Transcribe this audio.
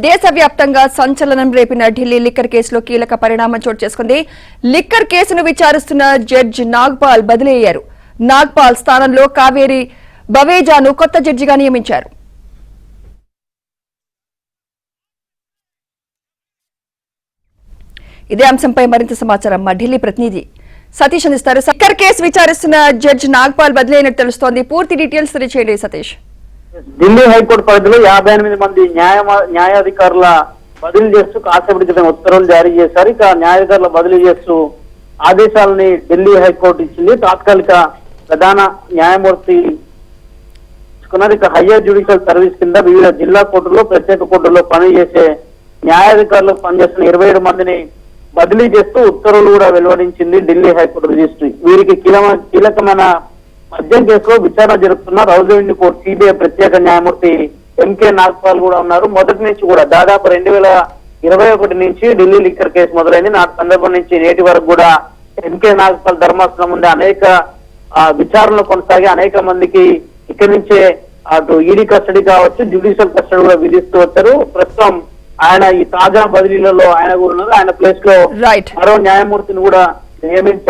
దేశవ్యాప్తంగా సంచలనం రేపిన ఢిల్లీ లిక్కర్ కేసులో కీలక పరిణామం చోటు చేసుకుంది. లిక్కర్ కేసును విచారిస్తున్న జడ్జి నాగ్పాల్ బదిలీ అయ్యారు. నాగ్పాల్ స్థానంలో కావేరి బవేజాను కొత్త జడ్జిగా నియమించారు. ఇదే అంశంపై మరింత సమాచారం మా ఢిల్లీ ప్రతినిధి సతీష్ అందిస్తారు. లిక్కర్ కేసు విచారిస్తున్న జడ్జి నాగ్పాల్ బదిలీ అయినట్టు తెలుస్తోంది. పూర్తి డీటెయిల్స్ తెలియజేయండి సతీష్. ఢిల్లీ హైకోర్టు పరిధిలో 58 మంది న్యాయాధికారుల బదిలీ చేస్తూ కాసేపటి క్రితం ఉత్తర్వులు జారీ చేశారు. ఇక న్యాయాధికారుల బదిలీ చేస్తూ ఆదేశాలని ఢిల్లీ హైకోర్టు ఇచ్చింది. తాత్కాలిక ప్రధాన న్యాయమూర్తి ఇక హయ్యర్ జ్యుడిషియల్ సర్వీస్ కింద వివిధ జిల్లా కోర్టుల్లో ప్రత్యేక కోర్టుల్లో పనిచేసే న్యాయాధికారులు పనిచేస్తున్న 27 మందిని బదిలీ చేస్తూ ఉత్తర్వులు కూడా వెలువడించింది ఢిల్లీ హైకోర్టు రిజిస్ట్రీ. వీరికి కీలకమైన మద్యం కేసులో విచారణ జరుపుతున్న రౌజవెన్యూ కోర్టు సిబిఐ ప్రత్యేక న్యాయమూర్తి ఎంకే నాగ్పాల్ కూడా ఉన్నారు. మొదటి నుంచి కూడా దాదాపు 2021 నుంచి ఢిల్లీ లిక్కర్ కేసు మొదలైంది. నాటి సందర్భం నుంచి నేటి వరకు కూడా ఎంకే నాగ్పాల్ ధర్మాసనం ముందు అనేక విచారణలు కొనసాగి అనేక మందికి ఇక్కడి నుంచే అటు ఈడీ కస్టడీ కావచ్చు, జ్యుడిషియల్ కస్టడీ కూడా విధిస్తూ వచ్చారు. ప్రస్తుతం ఆయన ఈ తాజా బదిలీలలో ఆయన కూడా ఉన్నారు. ఆయన ప్లేస్ లో మరో న్యాయమూర్తిని కూడా నియమించారు.